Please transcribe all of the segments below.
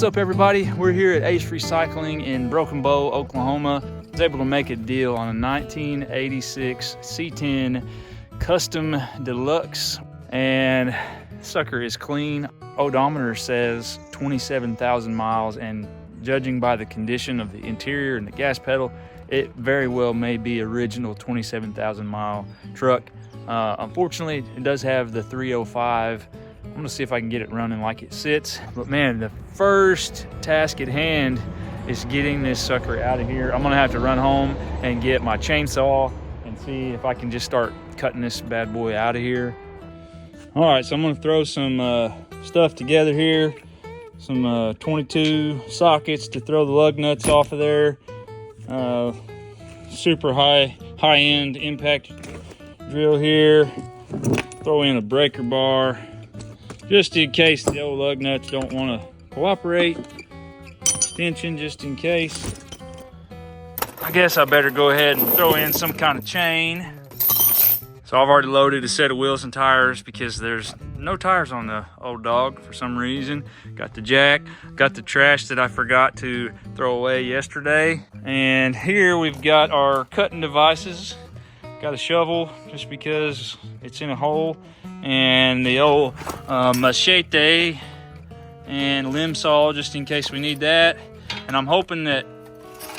up, everybody? We're here at Ace Recycling in Broken Bow, Oklahoma. I was able to make a deal on a 1986 C10 Custom Deluxe, and sucker is clean. Odometer says 27,000 miles, and judging by the condition of the interior and the gas pedal, it very well may be original 27,000 mile truck. Unfortunately, it does have the 305. I'm gonna see if I can get it running like it sits. But man, the first task at hand is getting this sucker out of here. I'm gonna have to run home and get my chainsaw and see if I can just start cutting this bad boy out of here. All right, so I'm gonna throw some stuff together here. Some 22 sockets to throw the lug nuts off of there. Super high-end impact drill here. Throw in a breaker bar, just in case the old lug nuts don't want to cooperate. Extension just in case. I guess I better go ahead and throw in some kind of chain. So I've already loaded a set of wheels and tires because there's no tires on the old dog for some reason. Got the jack, got the trash that I forgot to throw away yesterday. And here we've got our cutting devices. Got a shovel just because it's in a hole, and the old machete and limb saw just in case we need that. And I'm hoping that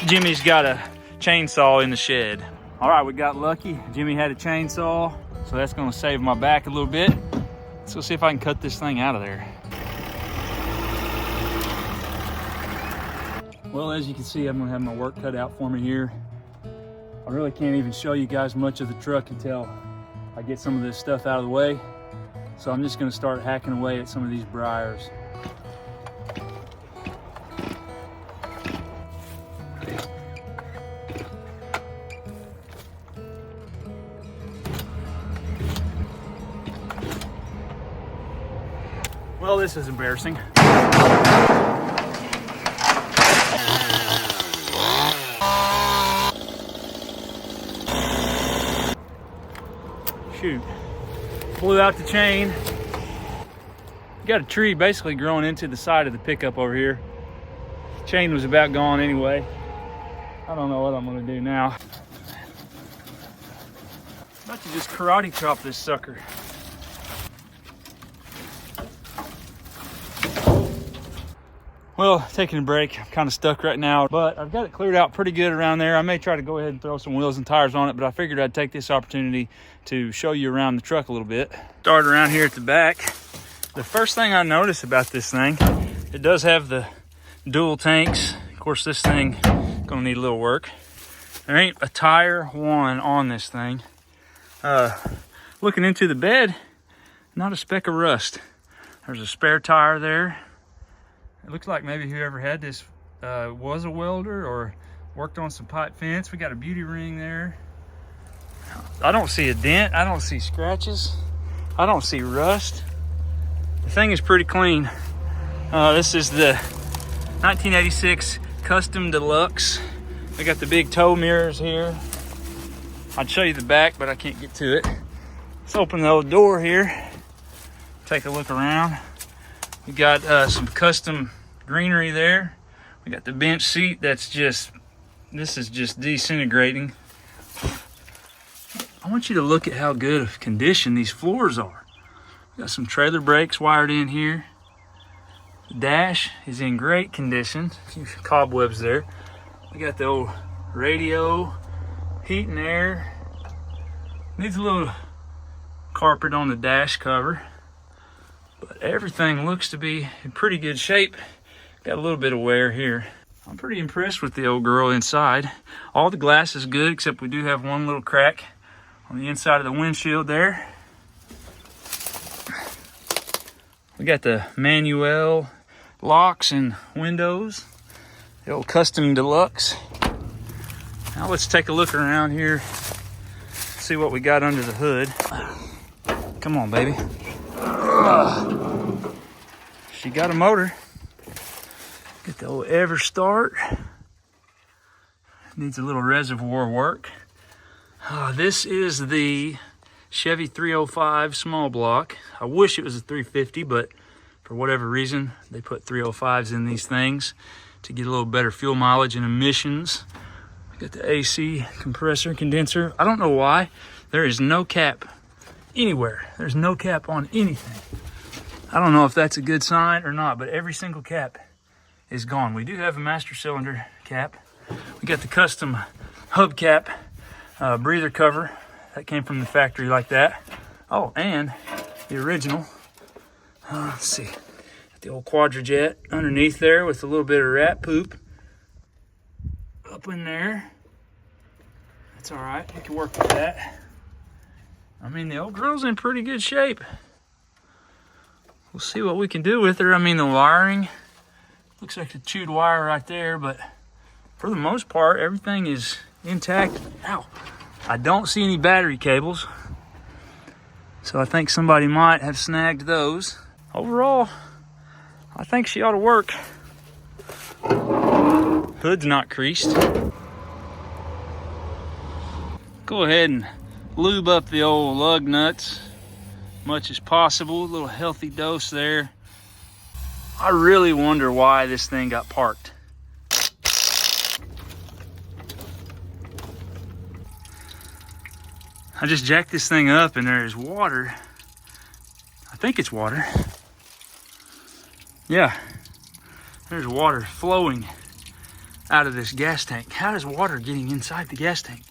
Jimmy's got a chainsaw in the shed. All right, we got lucky. Jimmy had a chainsaw, so that's gonna save my back a little bit. Let's go see if I can cut this thing out of there. Well, as you can see, I'm gonna have my work cut out for me here. I really can't even show you guys much of the truck until I get some of this stuff out of the way. So I'm just gonna start hacking away at some of these briars. Well, this is embarrassing. Shoot, blew out the chain. Got a tree basically growing into the side of the pickup over here. Chain was about gone anyway. I don't know what I'm gonna do now. About to just karate chop this sucker. Well, taking a break. I'm kind of stuck right now, but I've got it cleared out pretty good around there. I may try to go ahead and throw some wheels and tires on it, but I figured I'd take this opportunity to show you around the truck a little bit. Start around here at the back. The first thing I notice about this thing, it does have the dual tanks. Of course, this thing gonna need a little work. There ain't a tire one on this thing. Looking into the bed, not a speck of rust. There's a spare tire there. It looks like maybe whoever had this was a welder or worked on some pipe fence. We got a beauty ring there. I don't see a dent. I don't see scratches. I don't see rust. The thing is pretty clean. This is the 1986 Custom Deluxe. We got the big tow mirrors here. I'd show you the back, but I can't get to it. Let's open the old door here. Take a look around. We got some custom greenery there. We got the bench seat that's just, this is just disintegrating. I want you to look at how good of condition these floors are. We got some trailer brakes wired in here. The dash is in great condition. A few cobwebs there. We got the old radio, heat and air. Needs a little carpet on the dash cover. But everything looks to be in pretty good shape. Got a little bit of wear here. I'm pretty impressed with the old girl inside. All the glass is good, except we do have one little crack on the inside of the windshield there. We got the manual locks and windows. The old Custom Deluxe. Now let's take a look around here. See what we got under the hood. Come on, baby. She got a motor. Get the old Ever Start. Needs a little reservoir work. This is the Chevy 305 small block. I wish it was a 350, but For whatever reason, they put 305s in these things to get a little better fuel mileage and emissions. We got the AC compressor, condenser. I don't know why. There is no cap anywhere. There's no cap on anything. I don't know if that's a good sign or not, but every single cap is gone. We do have a master cylinder cap. We got the custom hubcap breather cover that came from the factory like that. Oh, and the original. Let's see, got the old Quadrajet underneath there with a little bit of rat poop up in there. That's all right. We can work with that. I mean, the old girl's in pretty good shape. We'll see what we can do with her. I mean, the wiring looks like a chewed wire right there, but for the most part, everything is intact. Ow. I don't see any battery cables, so I think somebody might have snagged those. Overall, I think she ought to work. Hood's not creased. Go ahead and lube up the old lug nuts much as possible. A little healthy dose there. I really wonder why this thing got parked. I just jacked this thing up and there's water. I think it's water. Yeah, there's water flowing out of this gas tank. How is water getting inside the gas tank?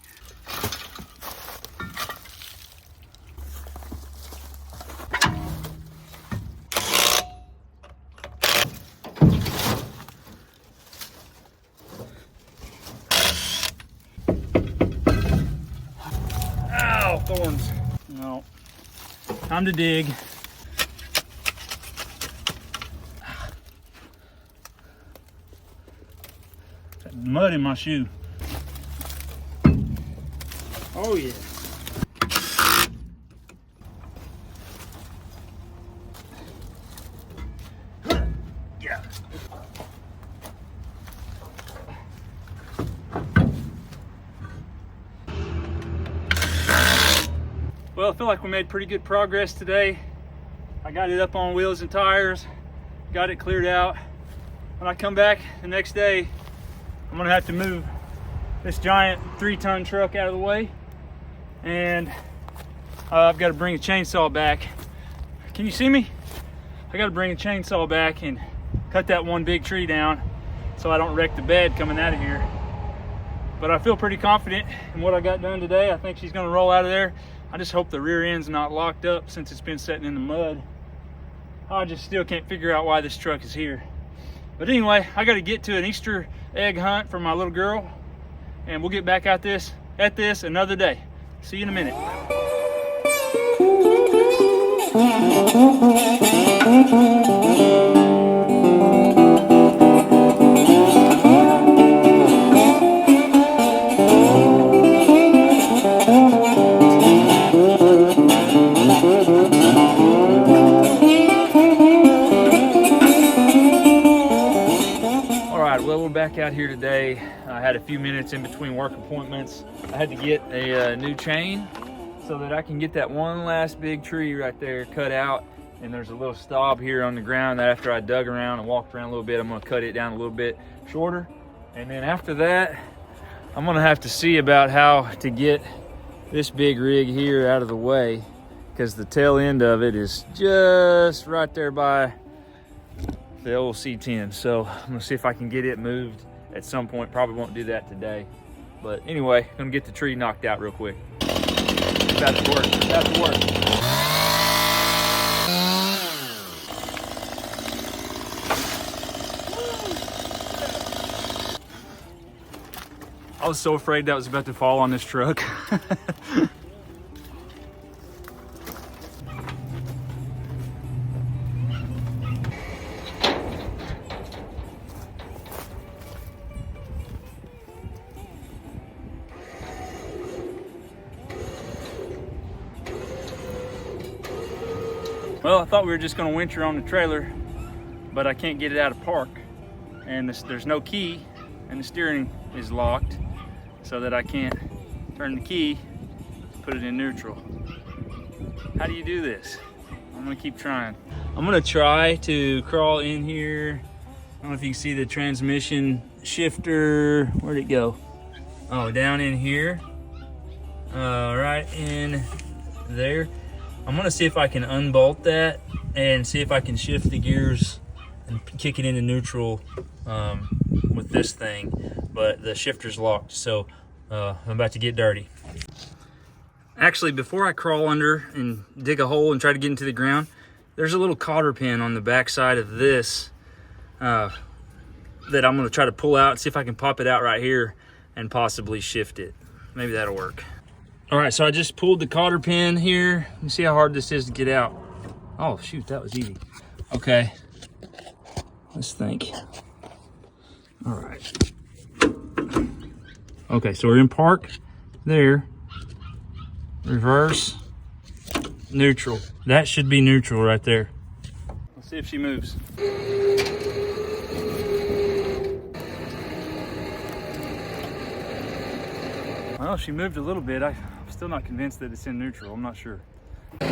Ow, thorns. No. Time to dig. Mud in my shoe. Oh yeah. Yeah. Well, I feel like we made pretty good progress today. I got it up on wheels and tires, got it cleared out. When I come back the next day, I'm gonna have to move this giant 3-ton truck out of the way, and I've got to bring a chainsaw back. Can you see me? I got to bring a chainsaw back and cut that one big tree down so I don't wreck the bed coming out of here. But I feel pretty confident in what I got done today. I think she's gonna roll out of there. I just hope the rear end's not locked up since it's been sitting in the mud. I just still can't figure out why this truck is here. But anyway, I got to get to an Easter egg hunt for my little girl, and we'll get back at this another day. See you in a minute. Well, we're back out here today. I had a few minutes in between work appointments. I had to get a new chain so that I can get that one last big tree right there cut out. And there's a little stub here on the ground that after I dug around and walked around a little bit, I'm gonna cut it down a little bit shorter. And then after that, I'm gonna have to see about how to get this big rig here out of the way, because the tail end of it is just right there by the old C10. So I'm gonna see if I can get it moved at some point. Probably won't do that today, but anyway, I'm gonna get the tree knocked out real quick. About to work, about to work. I was so afraid that was about to fall on this truck. Well, I thought we were just gonna winter on the trailer, but I can't get it out of park. And there's no key, and the steering is locked, so that I can't turn the key, put it in neutral. How do you do this? I don't gonna keep trying. I'm gonna try to crawl in here. I don't know if you can see the transmission shifter. Where'd it go? Oh, down in here. Right in there. I'm gonna see if I can unbolt that and see if I can shift the gears and kick it into neutral with this thing, but the shifter's locked, so I'm about to get dirty. Actually, before I crawl under and dig a hole and try to get into the ground, there's a little cotter pin on the back side of this that I'm gonna try to pull out, see if I can pop it out right here and possibly shift it. Maybe that'll work. All right, so I just pulled the cotter pin here. You see how hard this is to get out. Oh shoot, that was easy. Okay, let's think. All right. Okay, so we're in park there. Reverse, neutral. That should be neutral right there. Let's see if she moves. Well, she moved a little bit. I'm still not convinced that it's in neutral. I'm not sure. I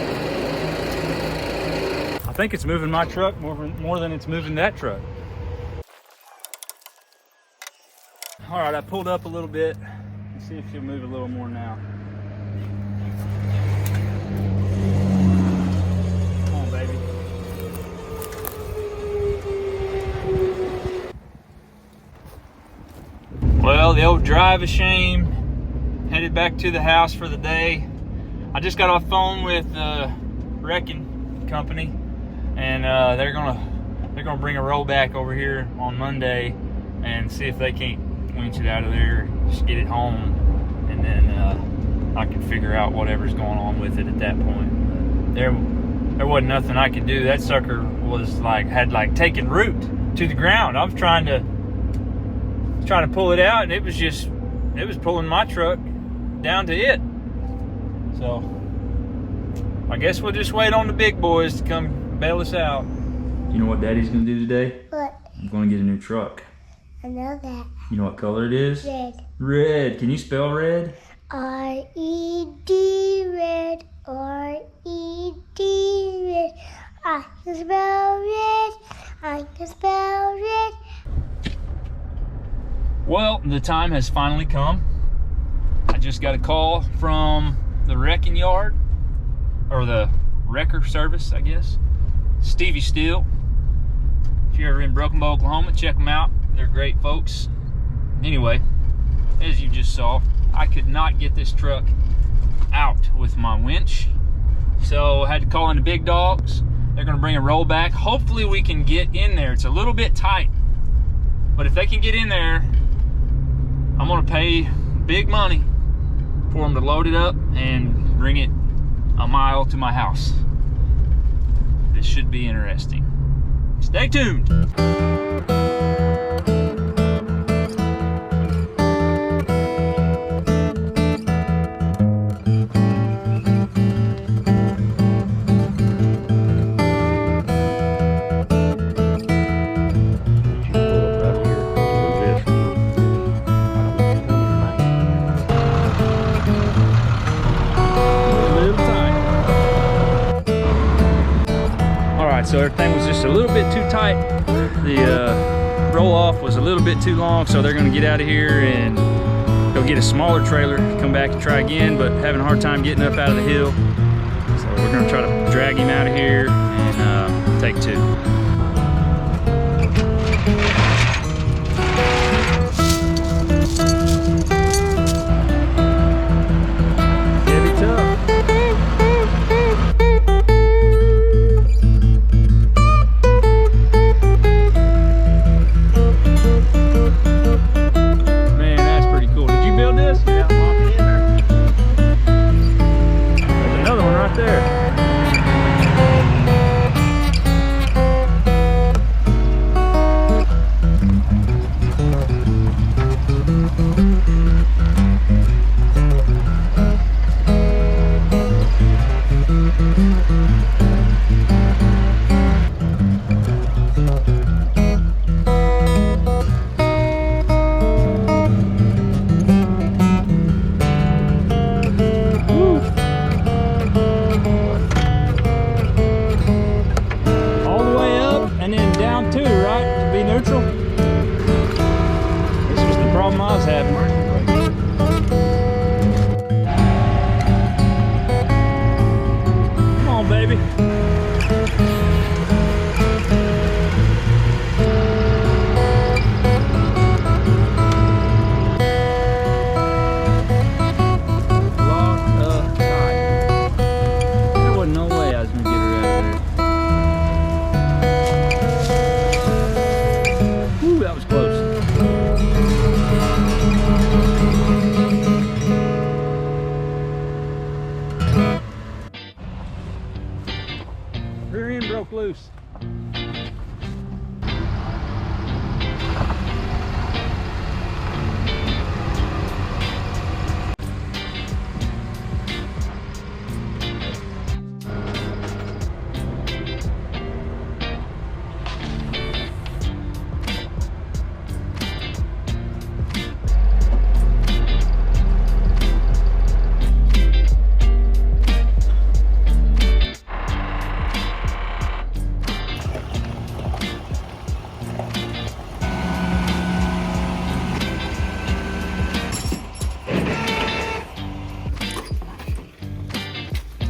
think it's moving my truck more than it's moving that truck. All right, I pulled up a little bit. Let's see if she'll move a little more now. Come on, baby. Well, the old drive of shame. Headed back to the house for the day. I just got off phone with the wrecking company, and they're gonna bring a rollback over here on Monday and see if they can't winch it out of there, just get it home, and then I can figure out whatever's going on with it at that point. But there wasn't nothing I could do. That sucker was had taken root to the ground. I was trying to pull it out, and it was pulling my truck down to it. So I guess we'll just wait on the big boys to come bail us out. You know what Daddy's gonna do today? What? I'm gonna get a new truck. I know that. You know what color it is? Red. Red. Can you spell red? R-E-D, red. R-E-D, red. I can spell red. I can spell red. Well, the time has finally come. I just got a call from the wrecking yard, or the wrecker service, I guess. Stevie Steel. If you're ever in Broken Bow, Oklahoma, check them out. They're great folks. Anyway, as you just saw, I could not get this truck out with my winch, so I had to call in the big dogs. They're gonna bring a rollback. Hopefully we can get in there. It's a little bit tight, but if they can get in there, I'm gonna pay big money for them to load it up and bring it a mile to my house. This should be interesting. Stay tuned. So everything was just a little bit too tight. The roll off was a little bit too long, so they're gonna get out of here and go get a smaller trailer, come back and try again, but having a hard time getting up out of the hill. So we're gonna try to drag him out of here and take two. loose.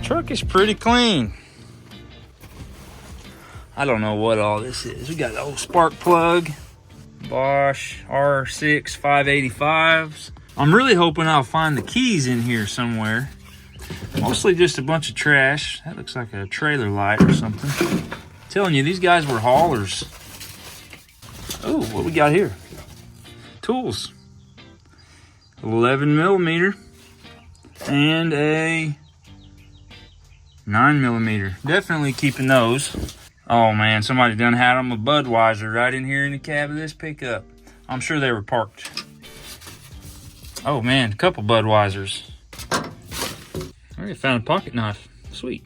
Truck is pretty clean. I don't know what all this is. We got the old spark plug, Bosch R6 585s. I'm really hoping I'll find the keys in here somewhere. Mostly just a bunch of trash. That looks like a trailer light or something. I'm telling you, these guys were haulers. Oh, what we got here? Tools. 11 millimeter and a 9 millimeter. Definitely keeping those. Oh man, somebody done had them a Budweiser right in here in the cab of this pickup. I'm sure they were parked. Oh man, a couple Budweisers. I already found a pocket knife. Sweet.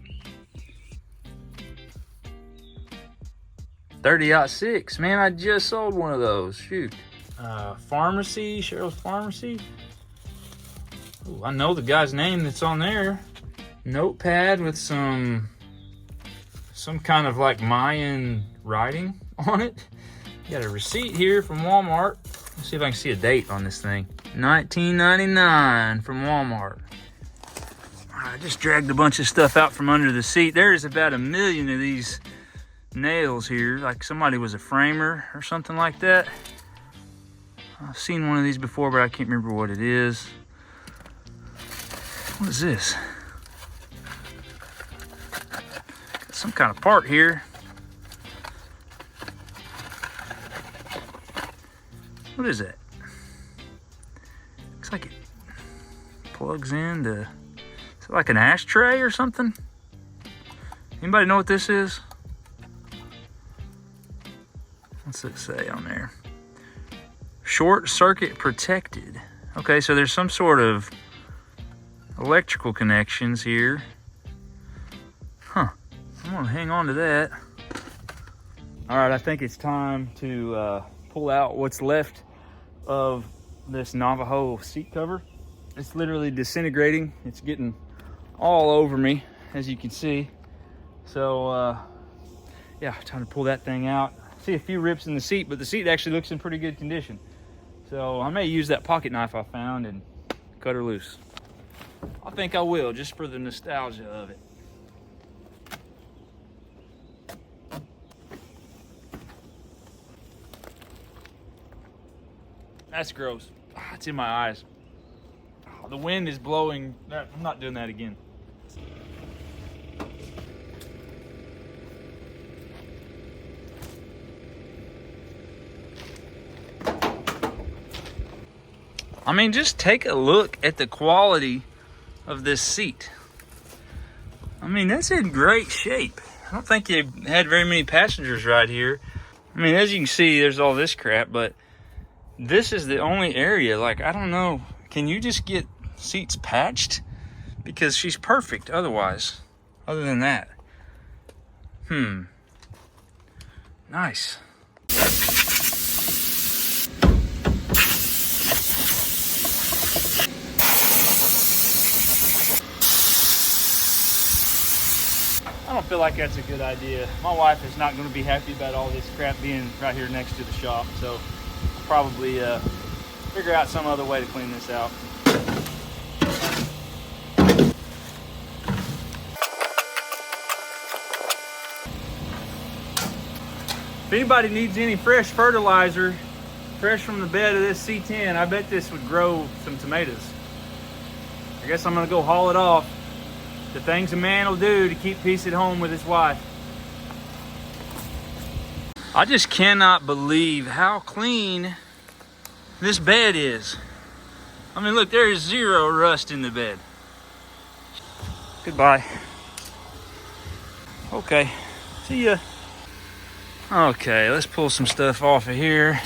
30-06. Man, I just sold one of those. Shoot. Pharmacy, Cheryl's Pharmacy. Ooh, I know the guy's name that's on there. Notepad with some kind of like Mayan writing on it. Got a receipt here from Walmart. Let's see if I can see a date on this thing. 1999 from Walmart. I just dragged a bunch of stuff out from under the seat. There is about 1 million of these nails here. Like somebody was a framer or something like that. I've seen one of these before, but I can't remember what it is. What is this? Some kind of part here. What is that? Looks like it plugs into, is it like an ashtray or something? Anybody know what this is? What's it say on there? Short circuit protected. Okay, so there's some sort of electrical connections here. Huh. I'm gonna hang on to that. All right, I think it's time to pull out what's left of this Navajo seat cover. It's literally disintegrating. It's getting all over me, as you can see. So yeah, time to pull that thing out. See a few rips in the seat, but the seat actually looks in pretty good condition. So I may use that pocket knife I found and cut her loose. I think I will, just for the nostalgia of it. That's gross. It's in my eyes. The wind is blowing. I'm not doing that again. I mean, just take a look at the quality of this seat. I mean, that's in great shape. I don't think they had very many passengers right here. I mean, as you can see, there's all this crap, but this is the only area, like, I don't know, can you just get seats patched? Because she's perfect otherwise, other than that. Nice. I don't feel like that's a good idea. My wife is not going to be happy about all this crap being right here next to the shop, so I'll probably figure out some other way to clean this out. If anybody needs any fresh fertilizer, fresh from the bed of this C10, I bet this would grow some tomatoes. I guess I'm going to go haul it off. The things a man will do to keep peace at home with his wife. I just cannot believe how clean this bed is. I mean, look, there is zero rust in the bed. Goodbye. Okay, see ya. Okay, let's pull some stuff off of here.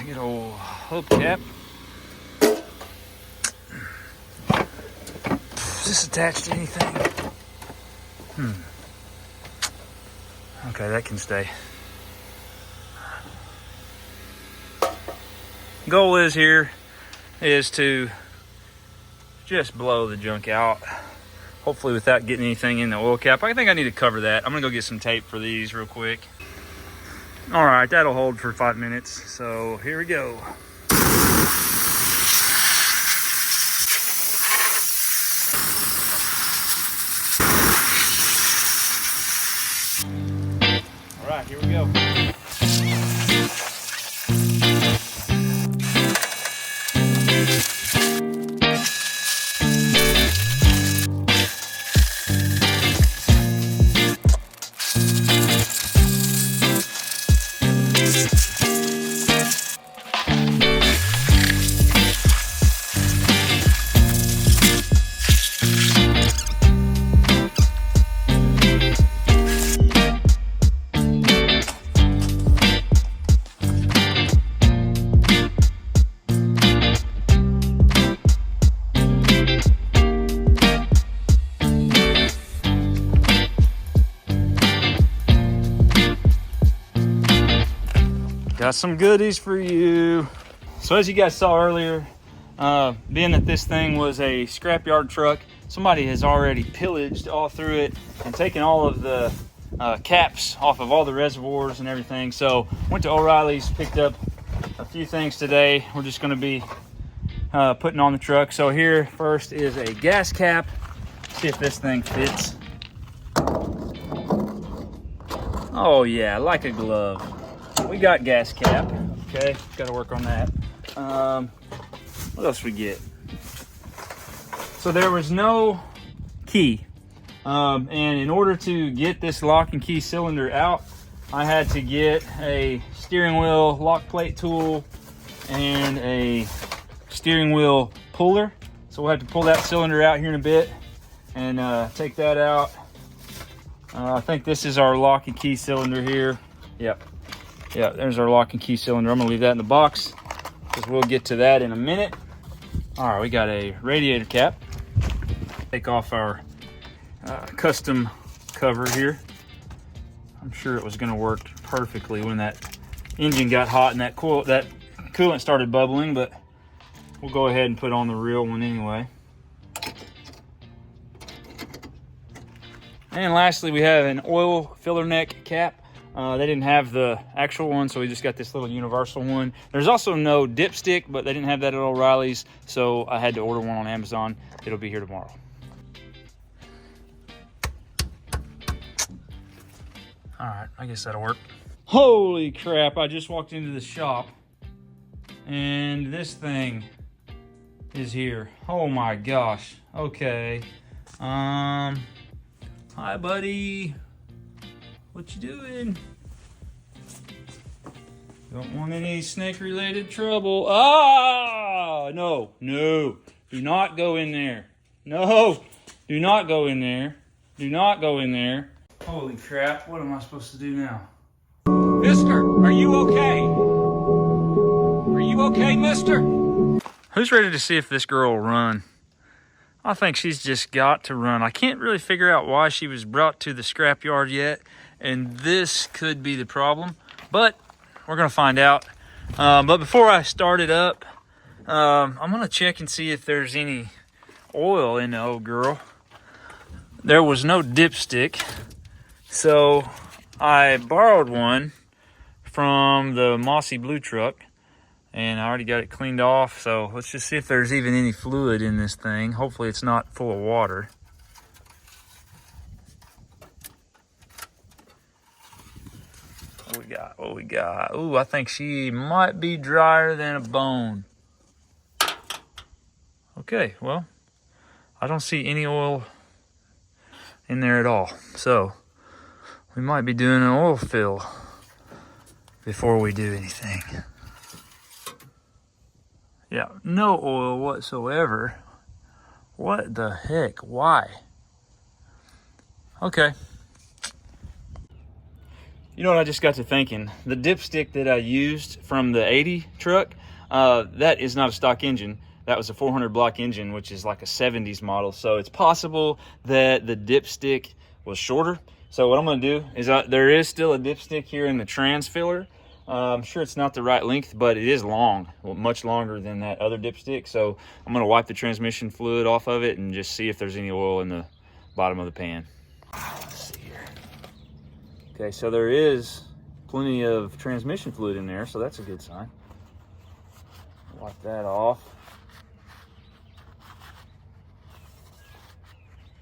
Good old hubcap. Is this attached to anything? Okay, that can stay. Goal is here is to just blow the junk out, hopefully without getting anything in the oil cap. I think I need to cover that. I'm gonna go get some tape for these real quick. All right, that'll hold for 5 minutes. So here we go. All right, here we go. Got some goodies for you. So as you guys saw earlier, being that this thing was a scrapyard truck, somebody has already pillaged all through it and taken all of the caps off of all the reservoirs and everything. So went to O'Reilly's, picked up a few things today. We're just gonna be putting on the truck. So here first is a gas cap. See if this thing fits. Oh yeah, like a glove. We got gas cap. Okay, got to work on that. What else we get? So there was no key, and in order to get this lock and key cylinder out, I had to get a steering wheel lock plate tool and a steering wheel puller. So we'll have to pull that cylinder out here in a bit and take that out. I think this is our lock and key cylinder here. Yep. Yeah, there's our lock and key cylinder. I'm gonna leave that in the box because we'll get to that in a minute. All right, we got a radiator cap. Take off our custom cover here. I'm sure it was gonna work perfectly when that engine got hot and that coolant started bubbling, but we'll go ahead and put on the real one anyway. And lastly, we have an oil filler neck cap. They didn't have the actual one, so we just got this little universal one. There's also no dipstick, but they didn't have that at O'Reilly's, so I had to order one on Amazon. It'll be here tomorrow. All right, I guess that'll work. Holy crap, I just walked into the shop, and this thing is here. Oh my gosh. Okay. Hi, buddy. What you doing? Don't want any snake-related trouble. Ah! No, no. Do not go in there. No. Do not go in there. Do not go in there. Holy crap. What am I supposed to do now? Mister, are you okay? Are you okay, mister? Who's ready to see if this girl will run? I think she's just got to run. I can't really figure out why she was brought to the scrapyard yet, and this could be the problem, but we're gonna find out. But before I start it up, I'm gonna check and see if there's any oil in the old girl. There was no dipstick, so I borrowed one from the Mossy Blue truck, and I already got it cleaned off. So let's just see if there's even any fluid in this thing. Hopefully it's not full of water. What we got? Ooh, I think she might be drier than a bone. Okay, well, I don't see any oil in there at all. So we might be doing an oil fill before we do anything. Yeah, no oil whatsoever. What the heck? Why? Okay. You know what I just got to thinking? The dipstick that I used from the 80 truck, that is not a stock engine. That was a 400 block engine, which is like a 70s model. So it's possible that the dipstick was shorter. So what I'm gonna do is there is still a dipstick here in the trans filler. I'm sure it's not the right length, but it is long, well, much longer than that other dipstick. So I'm gonna wipe the transmission fluid off of it and just see if there's any oil in the bottom of the pan. Let's see here. Okay, so there is plenty of transmission fluid in there, so that's a good sign. Wipe that off.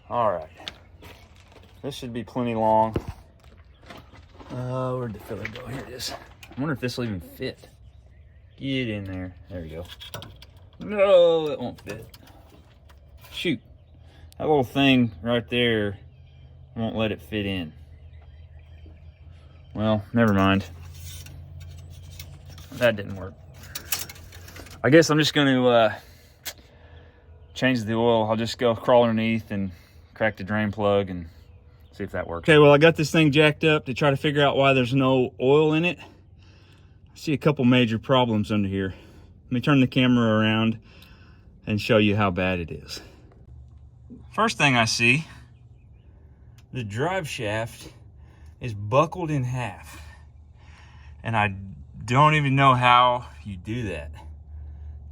All right, this should be plenty long. Where'd the filler go? Here it is. I wonder if this will even fit. Get in there. There you go. No, it won't fit. Shoot. That little thing right there won't let it fit in. Well, never mind. That didn't work. I guess I'm just going to change the oil. I'll just go crawl underneath and crack the drain plug and see if that works. Okay, well, I got this thing jacked up to try to figure out why there's no oil in it. I see a couple major problems under here. Let me turn the camera around and show you how bad it is. First thing I see, the drive shaft is buckled in half. And I don't even know how you do that.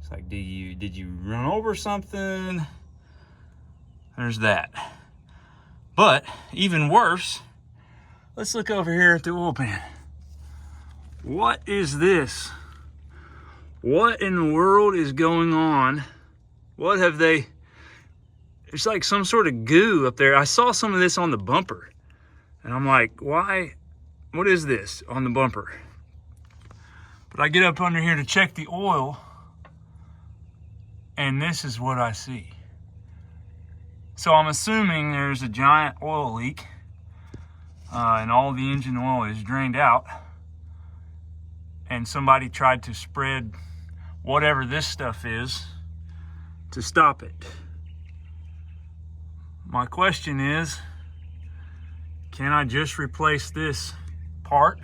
It's like, did you run over something? There's that. But even worse, let's look over here at the oil pan. What is this? What in the world is going on? What have they... It's like some sort of goo up there. I saw some of this on the bumper. And I'm like, why? What is this on the bumper? But I get up under here to check the oil. And this is what I see. So I'm assuming there's a giant oil leak. And all the engine oil is drained out. And somebody tried to spread whatever this stuff is to stop it. My question is, can I just replace this part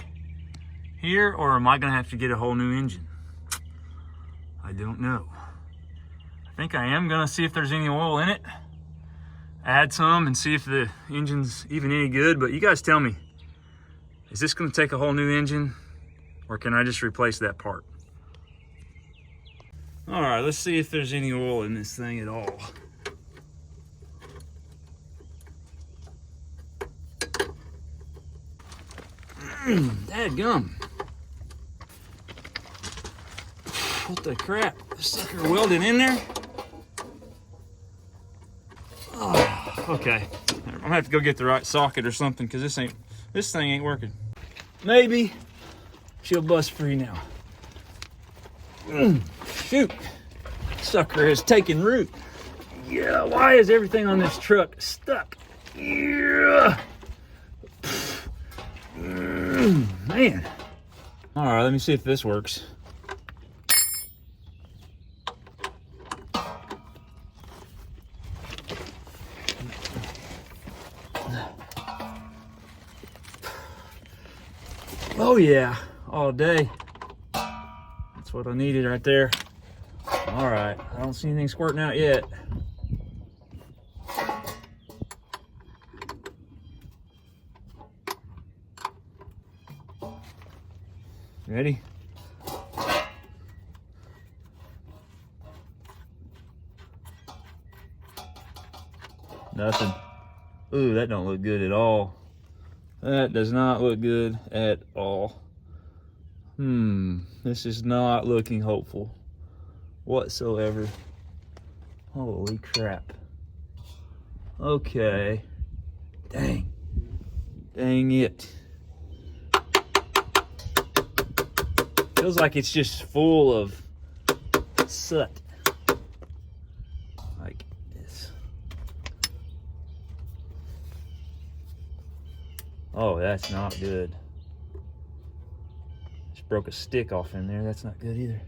here, or am I gonna have to get a whole new engine? I don't know. I think I am gonna see if there's any oil in it, add some and see if the engine's even any good, but you guys tell me, is this gonna take a whole new engine? Or can I just replace that part? All right, let's see if there's any oil in this thing at all. Dadgum. What the crap? The sucker welded in there? Oh, okay. I'm gonna have to go get the right socket or something because this thing ain't working. Maybe she'll bust free now. Shoot, sucker has taken root. Yeah, why is everything on this truck stuck? Yeah. Man. All right, let me see if this works. Oh yeah, all day. That's what I needed right there. All right, I don't see anything squirting out yet. Ready? Nothing. Ooh, that don't look good at all. That does not look good at all. This is not looking hopeful whatsoever. Holy crap. Okay. Dang. Dang it. Feels like it's just full of soot. Like this. Oh, that's not good. Just broke a stick off in there. That's not good either.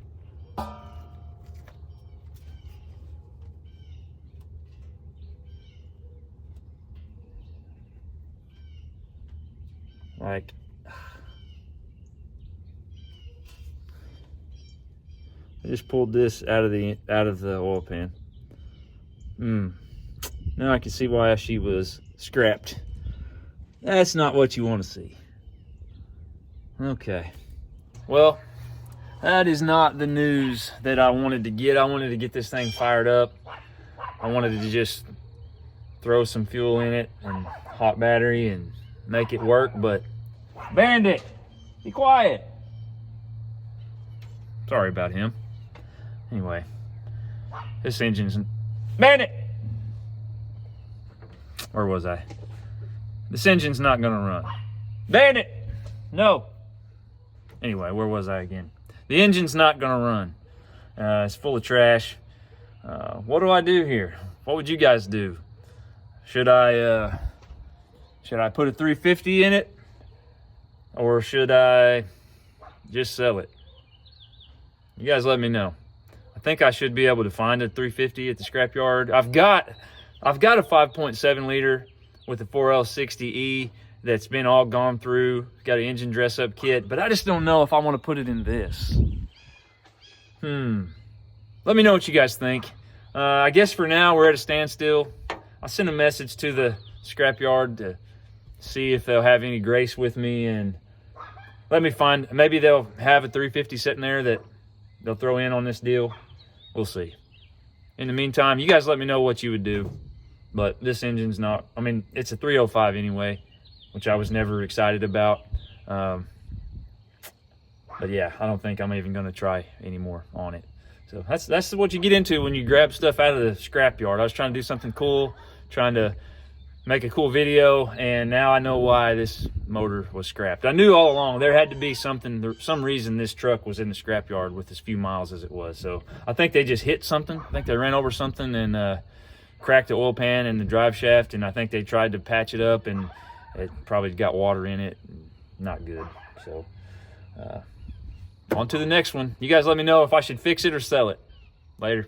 Like, Just pulled this out of the oil pan. Now I can see why she was scrapped. That's not what you want to see. Okay. Well, that is not the news that I wanted to get. I wanted to get this thing fired up. I wanted to just throw some fuel in it and hot battery and make it work, but Bandit, be quiet. Sorry about him. Anyway, this engine's... Bandit! Where was I? This engine's not gonna run. Bandit! No. Anyway, where was I again? The engine's not gonna run. It's full of trash. What do I do here? What would you guys do? Should I put a 350 in it? Or should I just sell it? You guys let me know. I think I should be able to find a 350 at the scrapyard. I've got a 5.7 liter with a 4L60E that's been all gone through. Got an engine dress up kit, but I just don't know if I want to put it in this. Let me know what you guys think. I guess for now we're at a standstill. I'll send a message to the scrapyard to see if they'll have any grace with me and let me find, maybe they'll have a 350 sitting there that they'll throw in on this deal. We'll see. In the meantime, you guys let me know what you would do. But this engine's not, I mean, it's a 305 anyway, which I was never excited about. But yeah, I don't think I'm even gonna try anymore on it. So that's what you get into when you grab stuff out of the scrapyard. I was trying to do something cool, trying to make a cool video, and now I know why this motor was scrapped. I knew all along there had to be something, some reason this truck was in the scrapyard with as few miles as it was. So I think they just hit something. I think they ran over something and cracked the oil pan and the drive shaft, and I think they tried to patch it up, and it probably got water in it. Not good. So on to the next one. You guys let me know if I should fix it or sell it. Later.